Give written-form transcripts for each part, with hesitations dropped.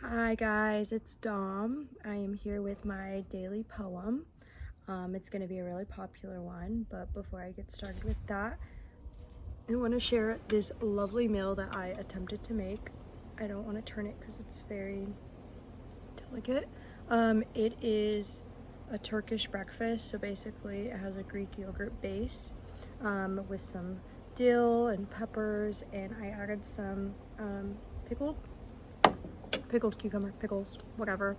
Hi guys, it's Dom. I am here with my daily poem. It's going to be a really popular one, but before I get started with that, I want to share this lovely meal that I attempted to make. I don't want to turn it because it's very delicate. It is a Turkish breakfast, so basically it has a Greek yogurt base with some dill and peppers, and I added some pickled cucumber, pickles, whatever.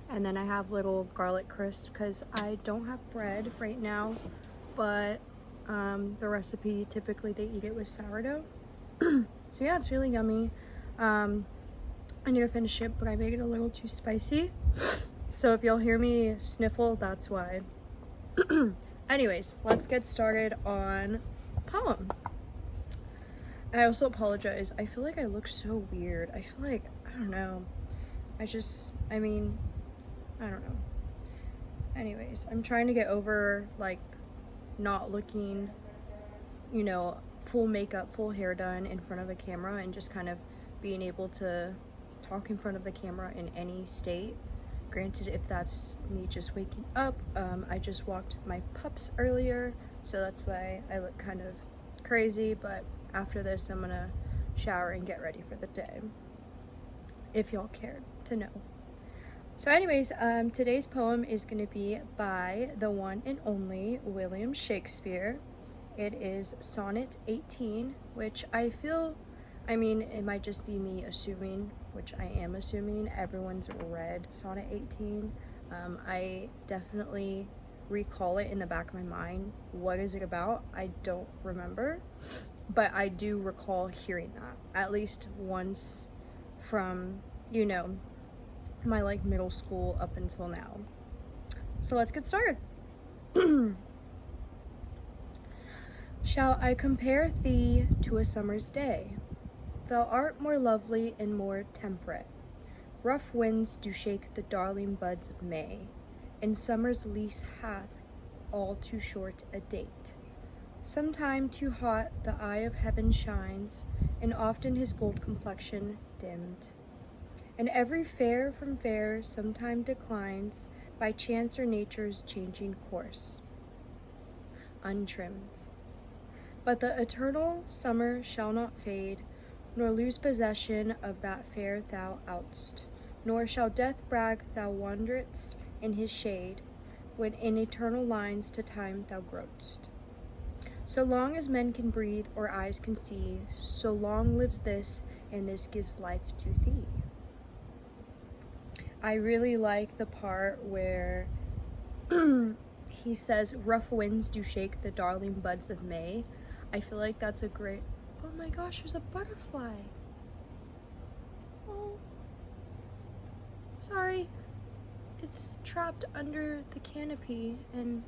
And then I have little garlic crisps because I don't have bread right now, but the recipe, typically they eat it with sourdough. So yeah, it's really yummy. I need to finish it, but I made it a little too spicy. So if y'all hear me sniffle, that's why. Anyways, let's get started on poem. I also apologize. I feel like I look so weird. I feel like, I don't know. I don't know. Anyways, I'm trying to get over, like, not looking, full makeup, full hair done in front of a camera and just kind of being able to talk in front of the camera in any state. Granted, if that's me just waking up, I just walked my pups earlier, so that's why I look kind of crazy, but after this, I'm gonna shower and get ready for the day, if y'all cared to know. So anyways, today's poem is going to be by the one and only William Shakespeare. It is Sonnet 18, which it might just be me assuming, which I am assuming everyone's read Sonnet 18. I definitely recall it in the back of my mind. What is it about? I don't remember, but I do recall hearing that at least once from, my middle school up until now. So let's get started. Shall I compare thee to a summer's day? Thou art more lovely and more temperate. Rough winds do shake the darling buds of May, and summer's lease hath all too short a date. Sometime too hot the eye of heaven shines, and often his gold complexion dimm'd. And every fair from fair sometime declines by chance or nature's changing course, untrimmed. But the eternal summer shall not fade, nor lose possession of that fair thou out'st, nor shall death brag thou wanderedst in his shade, when in eternal lines to time thou grow'st. So long as men can breathe or eyes can see, so long lives this, and this gives life to thee. I really like the part where he says, rough winds do shake the darling buds of May. I feel like that's a great... Oh my gosh, there's a butterfly. Oh. Sorry. It's trapped under the canopy, and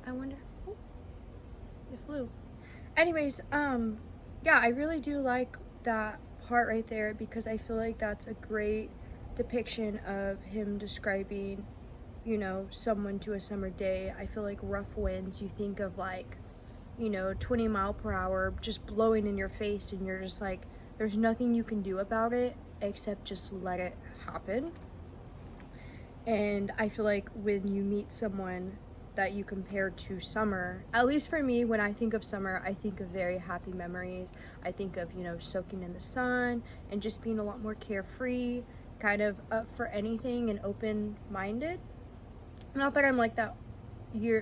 I wonder... Oh, it flew. Anyways, yeah, I really do like that part right there because I feel like that's a great depiction of him describing, someone to a summer day. I feel like rough winds, you think of 20 mile per hour just blowing in your face, and you're just like, there's nothing you can do about it except just let it happen. And I feel like when you meet someone that you compare to summer, at least for me, when I think of summer, I think of very happy memories. I think of, soaking in the sun and just being a lot more carefree, kind of up for anything and open-minded. Not that I'm like that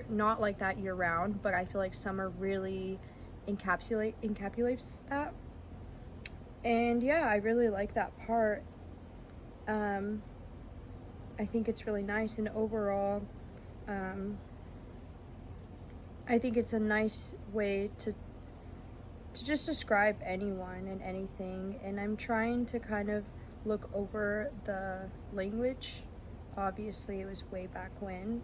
not like that year round, but I feel like summer really encapsulates that. And yeah, I really like that part. I think it's really nice, and overall, I think it's a nice way to just describe anyone and anything. And I'm trying to kind of look over the language. Obviously, it was way back when.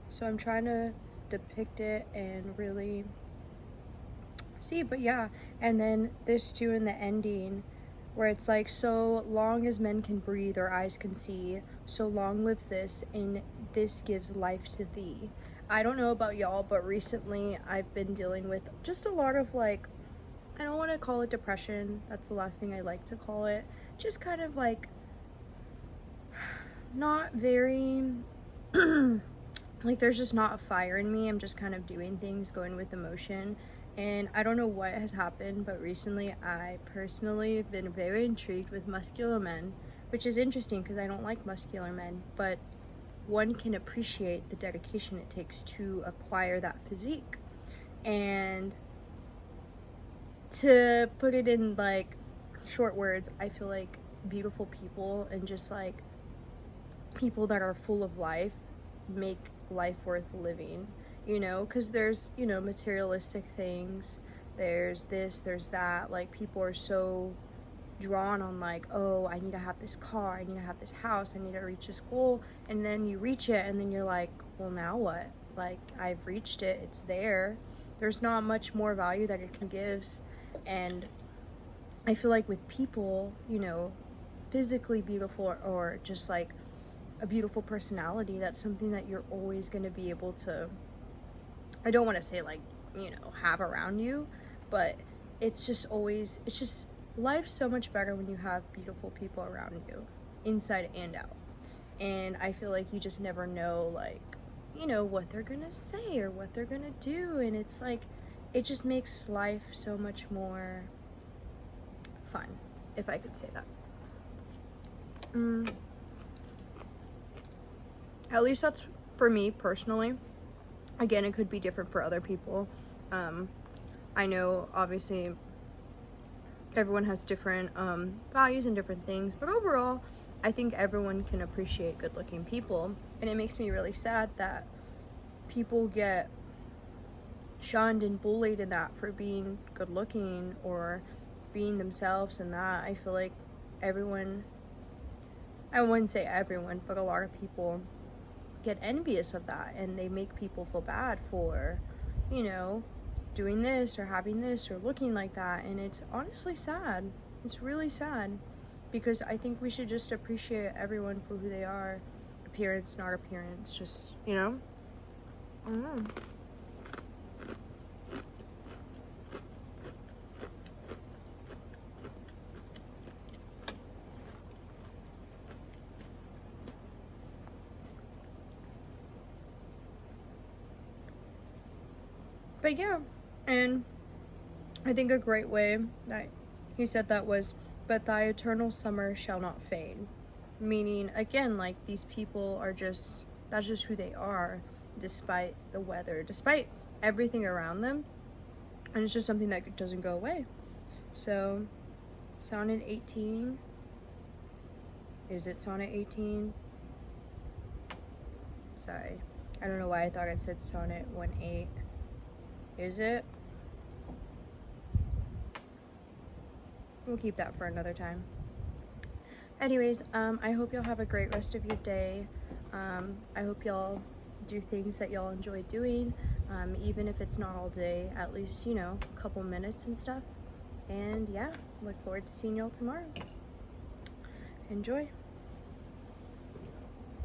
So I'm trying to depict it and really see. But yeah, and then this too in the ending, where it's like, so long as men can breathe or eyes can see, so long lives this, and this gives life to thee. I don't know about y'all, but recently I've been dealing with just a lot of I don't want to call it depression, that's the last thing I like to call it, just kind of not very like there's just not a fire in me. I'm just kind of doing things, going with emotion. And I don't know what has happened, but recently I personally have been very intrigued with muscular men, which is interesting because I don't like muscular men, but one can appreciate the dedication it takes to acquire that physique. And to put it in like short words, I feel like beautiful people and just like people that are full of life make life worth living, you know, because there's, you know, materialistic things, there's this, there's that, like people are so drawn on like, oh, I need to have this car, I need to have this house, I need to reach this goal, and then you reach it and then you're like, well, now what? Like, I've reached it, it's there, there's not much more value that it can give. And I feel like with people, you know, physically beautiful or just like a beautiful personality, that's something that you're always going to be able to, I don't want to say like, you know, have around you, but it's just always, it's just, life's so much better when you have beautiful people around you, inside and out. And I feel like you just never know, like, you know, what they're going to say or what they're going to do. And it's like, it just makes life so much more fun, if I could say that. At least that's for me personally. Again, it could be different for other people. I know obviously everyone has different values and different things, but overall I think everyone can appreciate good looking people. And it makes me really sad that people get shunned and bullied in that for being good looking or being themselves. And that, I feel like everyone, I wouldn't say everyone, but a lot of people get envious of that, and they make people feel bad for, you know, doing this or having this or looking like that. And it's honestly sad. It's really sad, because I think we should just appreciate everyone for who they are. Appearance, not appearance, just, you know, I don't know. But yeah, and I think a great way that he said that was, but thy eternal summer shall not fade. Meaning, again, like, these people are just, that's just who they are, despite the weather, despite everything around them. And it's just something that doesn't go away. So, Sonnet 18. Is it Sonnet 18? Sorry. I don't know why I thought it said Sonnet 1:8. Is it? We'll keep that for another time. Anyways, I hope y'all have a great rest of your day. I hope y'all do things that y'all enjoy doing, even if it's not all day, at least, you know, a couple minutes and stuff. And yeah, look forward to seeing y'all tomorrow. Enjoy.